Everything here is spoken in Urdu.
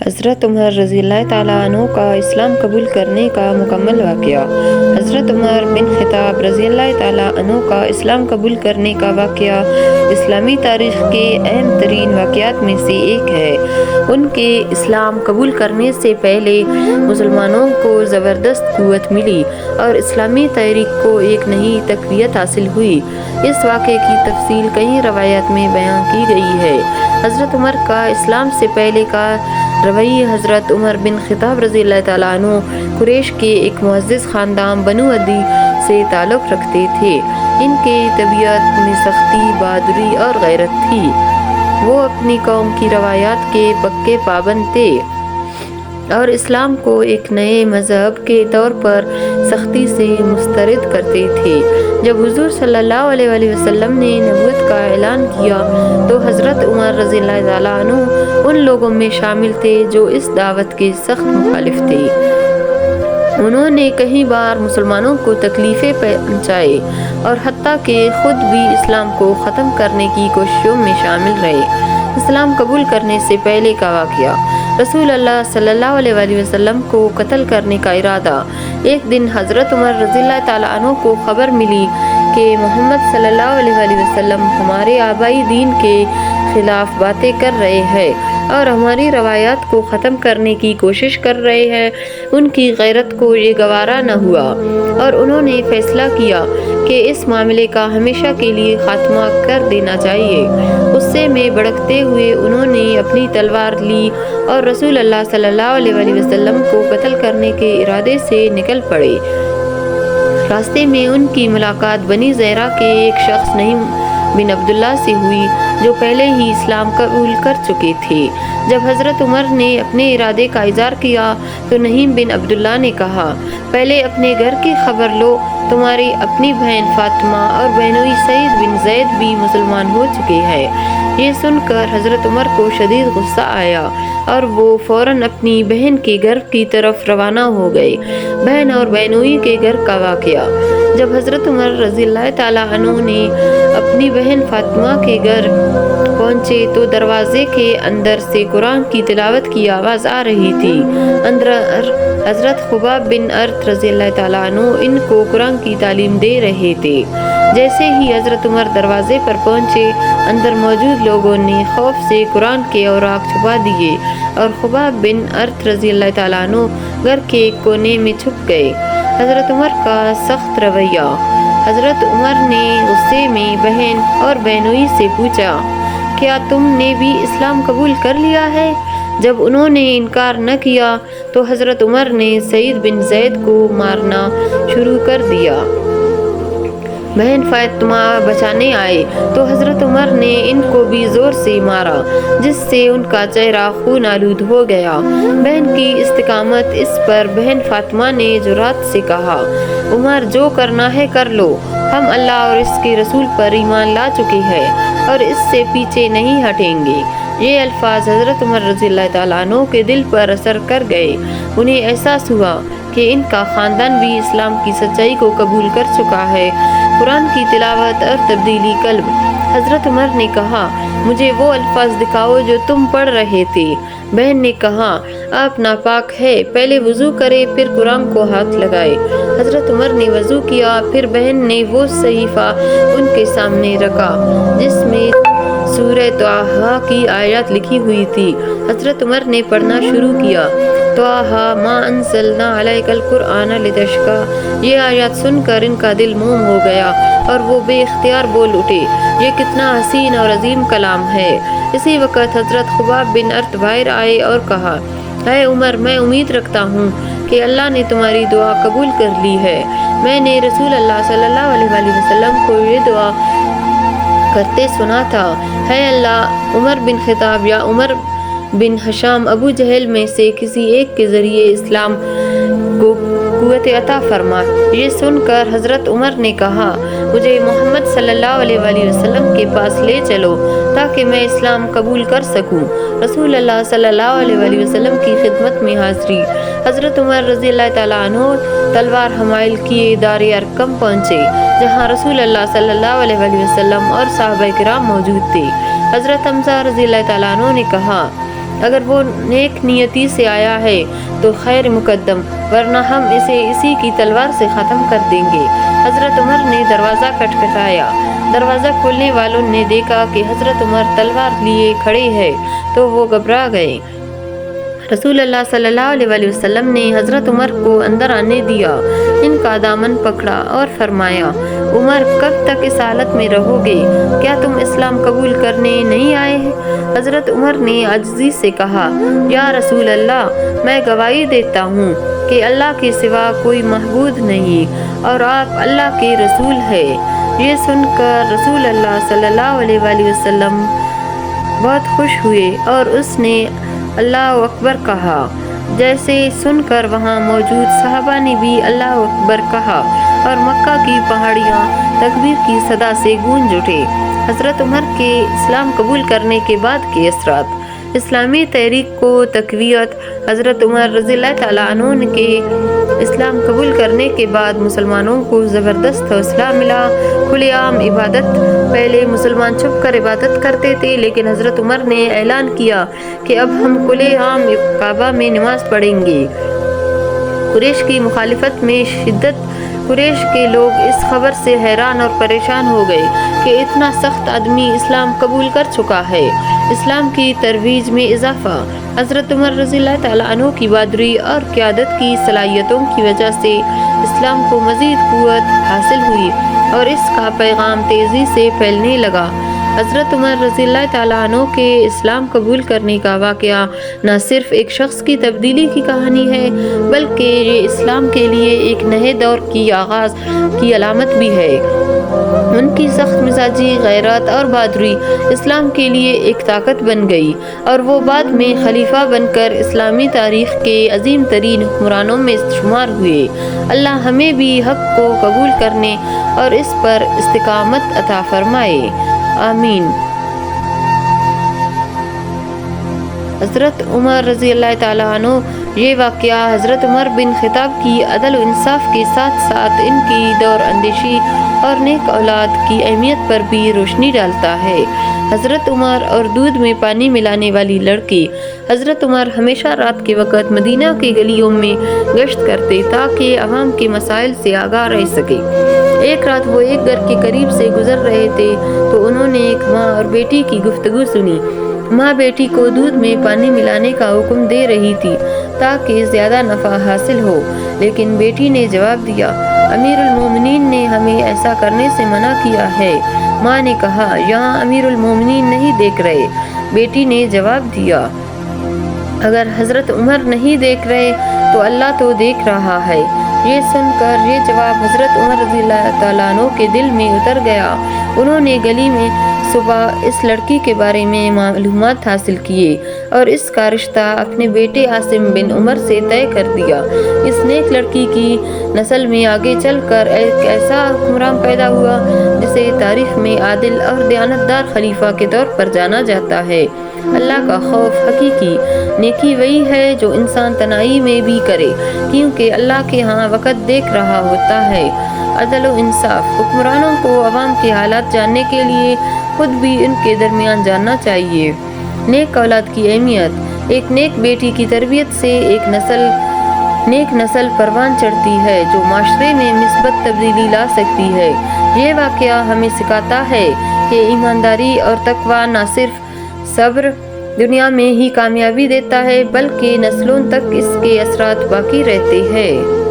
حضرت عمر رضی اللہ تعالیٰ عنہ کا اسلام قبول کرنے کا مکمل واقعہ۔ حضرت عمر بن خطاب رضی اللہ تعالیٰ عنہ کا اسلام قبول کرنے کا واقعہ اسلامی تاریخ کے اہم ترین واقعات میں سے ایک ہے۔ ان کے اسلام قبول کرنے سے پہلے مسلمانوں کو زبردست قوت ملی اور اسلامی تحریک کو ایک نئی تقویت حاصل ہوئی۔ اس واقعے کی تفصیل کئی روایات میں بیان کی گئی ہے۔ حضرت عمر کا اسلام سے پہلے کا رویہ۔ حضرت عمر بن خطاب رضی اللہ تعالیٰ عنہ قریش کے ایک معزز خاندان بنو عدی سے تعلق رکھتے تھے۔ ان کی طبیعت میں سختی، بہادری اور غیرت تھی۔ وہ اپنی قوم کی روایات کے پکے پابند تھے اور اسلام کو ایک نئے مذہب کے طور پر سختی سے مسترد کرتے تھے۔ جب حضور صلی اللہ علیہ وسلم نے نبوت کا اعلان کیا تو حضرت عمر رضی اللہ تعالیٰ عنہ ان لوگوں میں شامل تھے جو اس دعوت کے سخت مخالف تھے۔ انہوں نے کئی بار مسلمانوں کو تکلیفیں پہنچائی اور حتیٰ کہ خود بھی اسلام کو ختم کرنے کی کوششوں میں شامل رہے۔ اسلام قبول کرنے سے پہلے کا واقعہ۔ رسول اللہ صلی اللہ علیہ وسلم کو قتل کرنے کا ارادہ۔ ایک دن حضرت عمر رضی اللہ تعالیٰ عنہ کو خبر ملی کہ محمد صلی اللہ علیہ وسلم ہمارے آبائی دین کے خلاف باتیں کر رہے ہیں اور ہماری روایات کو ختم کرنے کی کوشش کر رہے ہیں۔ ان کی غیرت کو یہ گوارا نہ ہوا اور انہوں نے فیصلہ کیا کہ اس معاملے کا ہمیشہ کے لیے خاتمہ کر دینا چاہیے۔ غصے میں بھڑکتے ہوئے انہوں نے اپنی تلوار لی اور رسول اللہ صلی اللہ علیہ وسلم کو قتل کرنے کے ارادے سے نکل پڑے۔ راستے میں ان کی ملاقات بنی زہرہ کے ایک شخص نعیم بن عبداللہ سے ہوئی جو پہلے ہی اسلام قبول کر چکے تھے۔ جب حضرت عمر نے اپنے ارادے کا اظہار کیا تو نعیم بن عبداللہ نے کہا، پہلے اپنے گھر کی خبر لو، تمہاری اپنی بہن فاطمہ اور بہنوئی سعید بن زید بھی مسلمان ہو چکے ہیں۔ یہ سن کر حضرت عمر کو شدید غصہ آیا اور وہ فوراً اپنی بہن کے گھر کی طرف روانہ ہو گئے۔ بہن اور بہنوئی کے گھر کا واقعہ۔ جب حضرت عمر رضی اللہ تعالیٰ عنہ نے اپنی بہن فاطمہ کے گھر پہنچے تو دروازے کے اندر سے قرآن کی تلاوت کی آواز آ رہی تھی۔ اندر حضرت خباب بن ارت رضی اللہ تعالیٰ عنہ ان کو قرآن کی تعلیم دے رہے تھے۔ جیسے ہی حضرت عمر دروازے پر پہنچے، اندر موجود لوگوں نے خوف سے قرآن کے اوراق چھپا دیے اور خباب بن ارت رضی اللہ تعالیٰ عنہ گھر کے ایک کونے میں چھپ گئے۔ حضرت عمر کا سخت رویہ۔ حضرت عمر نے غصے میں بہن اور بہنوئی سے پوچھا، کیا تم نے بھی اسلام قبول کر لیا ہے؟ جب انہوں نے انکار نہ کیا تو حضرت عمر نے سعید بن زید کو مارنا شروع کر دیا۔ بہن فاطمہ بچانے آئے تو حضرت عمر نے ان کو بھی زور سے مارا جس سے ان کا چہرہ خون آلود ہو گیا۔ بہن کی استقامت اس پر بہن فاطمہ نے جرأت سے کہا، عمر جو کرنا ہے کر لو، ہم اللہ اور اس کے رسول پر ایمان لا چکے ہیں اور اس سے پیچھے نہیں ہٹیں گے۔ یہ الفاظ حضرت عمر رضی اللہ تعالیٰ عنہ کے دل پر اثر کر گئے۔ انہیں احساس ہوا کہ ان کا خاندان بھی اسلام کی سچائی کو قبول کر چکا ہے۔ قرآن کی تلاوت اور تبدیلی قلب۔ حضرت عمر نے کہا، مجھے وہ الفاظ دکھاؤ جو تم پڑھ رہے تھے۔ بہن نے کہا، آپ ناپاک ہے، پہلے وضو کرے پھر قرآن کو ہاتھ لگائے۔ حضرت عمر نے وضو کیا، پھر بہن نے وہ صحیفہ ان کے سامنے رکھا جس میں سورہ طٰہٰ کی آیات لکھی ہوئی تھی۔ حضرت عمر نے پڑھنا شروع کیا، طٰہٰ ما انزلنا علیک القرآن لتشقیٰ۔ یہ آیات سن کر ان کا دل موم ہو گیا اور وہ بے اختیار بول اٹھے، یہ کتنا حسین اور عظیم کلام ہے۔ اسی وقت حضرت خباب بن ارت باہر آئے اور کہا، اے عمر، میں امید رکھتا ہوں کہ اللہ نے تمہاری دعا قبول کر لی ہے۔ میں نے رسول اللہ صلی اللہ علیہ وسلم کو یہ دعا کرتے سنا تھا، اے اللہ، عمر بن خطاب یا عمر بن ہشام ابو جہل میں سے کسی ایک کے ذریعے اسلام کو قوت عطا فرما۔ یہ سن کر حضرت عمر نے کہا، مجھے محمد صلی اللہ علیہ وسلم کے پاس لے چلو تاکہ میں اسلام قبول کر سکوں۔ رسول اللہ صلی اللہ علیہ وسلم کی خدمت میں حاضری۔ حضرت عمر رضی اللہ تعالیٰ عنہ تلوار حمائل کیے دار ارقم پہنچے جہاں رسول اللہ صلی اللہ علیہ وسلم اور صحابہ کرام موجود تھے۔ حضرت حمزہ رضی اللہ تعالیٰ عنہ نے کہا، اگر وہ نیک نیتی سے آیا ہے تو خیر مقدم، ورنہ ہم اسے اسی کی تلوار سے ختم کر دیں گے۔ حضرت عمر نے دروازہ کھٹکھٹایا۔ دروازہ کھولنے والوں نے دیکھا کہ حضرت عمر تلوار لیے کھڑے ہیں تو وہ گھبرا گئے۔ رسول اللہ صلی اللہ علیہ وسلم نے حضرت عمر کو اندر آنے دیا، ان کا دامن پکڑا اور فرمایا، عمر کب تک اس حالت میں رہو گے؟ کیا تم اسلام قبول کرنے نہیں آئے؟ حضرت عمر نے عاجزی سے کہا، یا رسول اللہ، میں گواہی دیتا ہوں کہ اللہ کے سوا کوئی معبود نہیں اور آپ اللہ کے رسول ہیں۔ یہ سن کر رسول اللہ صلی اللہ علیہ وسلم بہت خوش ہوئے اور اس نے اللہ اکبر کہا۔ جیسے سن کر وہاں موجود صحابہ نے بھی اللہ اکبر کہا اور مکہ کی پہاڑیاں تکبیر کی صدا سے گونج اٹھے۔ حضرت عمر کے اسلام قبول کرنے کے بعد کے اثرات۔ اسلامی تحریک کو تقویت۔ حضرت عمر رضی اللہ تعالیٰ عنہ کے اسلام قبول کرنے کے بعد مسلمانوں کو زبردست حوصلہ ملا۔ کھلے عام عبادت۔ پہلے مسلمان چھپ کر عبادت کرتے تھے، لیکن حضرت عمر نے اعلان کیا کہ اب ہم کھلے عام کعبہ میں نماز پڑھیں گے۔ قریش کی مخالفت میں شدت۔ قریش کے لوگ اس خبر سے حیران اور پریشان ہو گئے کہ اتنا سخت آدمی اسلام قبول کر چکا ہے۔ اسلام کی ترویج میں اضافہ۔ حضرت عمر رضی اللہ تعالیٰ عنہ کی بہادری اور قیادت کی صلاحیتوں کی وجہ سے اسلام کو مزید قوت حاصل ہوئی اور اس کا پیغام تیزی سے پھیلنے لگا۔ حضرت عمر رضی اللہ تعالیٰ عنہ کے اسلام قبول کرنے کا واقعہ نہ صرف ایک شخص کی تبدیلی کی کہانی ہے، بلکہ یہ اسلام کے لیے ایک نئے دور کی آغاز کی علامت بھی ہے۔ ان کی سخت مزاجی، غیرت اور بہادری اسلام کے لیے ایک طاقت بن گئی اور وہ بعد میں خلیفہ بن کر اسلامی تاریخ کے عظیم ترین حکمرانوں میں شمار ہوئے۔ اللہ ہمیں بھی حق کو قبول کرنے اور اس پر استقامت عطا فرمائے، آمین۔ حضرت عمر رضی اللہ تعالیٰ عنہ۔ یہ واقعہ حضرت عمر بن خطاب کی عدل و انصاف کے ساتھ ساتھ ان کی دور اندیشی اور نیک اولاد کی اہمیت پر بھی روشنی ڈالتا ہے۔ حضرت عمر اور دودھ میں پانی ملانے والی لڑکی۔ حضرت عمر ہمیشہ رات کے وقت مدینہ کی گلیوں میں گشت کرتے تاکہ عوام کے مسائل سے آگاہ رہ سکے۔ ایک رات وہ ایک گھر کے قریب سے گزر رہے تھے تو انہوں نے ایک ماں اور بیٹی کی گفتگو سنی۔ ماں بیٹی کو دودھ میں پانی ملانے کا حکم دے رہی تھی تاکہ زیادہ نفع حاصل ہو، لیکن بیٹی نے جواب دیا، امیر المومنین نے ہمیں ایسا کرنے سے منع کیا ہے۔ ماں نے کہا، یہاں امیر المومنین نہیں دیکھ رہے۔ بیٹی نے جواب دیا، اگر حضرت عمر نہیں دیکھ رہے تو اللہ تو دیکھ رہا ہے۔ یہ سن کر یہ جواب حضرت عمر رضی اللہ تعالیٰ عنہ کے دل میں اتر گیا۔ انہوں نے گلی میں صبح اس لڑکی کے بارے میں معلومات حاصل کیے اور اس کا رشتہ اپنے بیٹے عاصم بن عمر سے طے کر دیا۔ اس نیک لڑکی کی نسل میں آگے چل کر ایک ایسا حکمران پیدا ہوا جسے تاریخ میں عادل اور دیانتدار خلیفہ کے طور پر جانا جاتا ہے۔ اللہ کا خوف حقیقی نیکی وہی ہے جو انسان تنہائی میں بھی کرے، کیونکہ اللہ کے ہاں وقت دیکھ رہا ہوتا ہے۔ عدل و انصاف۔ حکمرانوں کو عوام کے حالات جاننے کے لیے خود بھی ان کے درمیان جاننا چاہیے۔ نیک اولاد کی اہمیت۔ ایک نیک بیٹی کی تربیت سے ایک نیک نسل پروان چڑھتی ہے جو معاشرے میں مثبت تبدیلی لا سکتی ہے۔ یہ واقعہ ہمیں سکھاتا ہے کہ ایمانداری اور تقویٰ نہ صرف صبر دنیا میں ہی کامیابی دیتا ہے بلکہ نسلوں تک اس کے اثرات باقی رہتے ہیں۔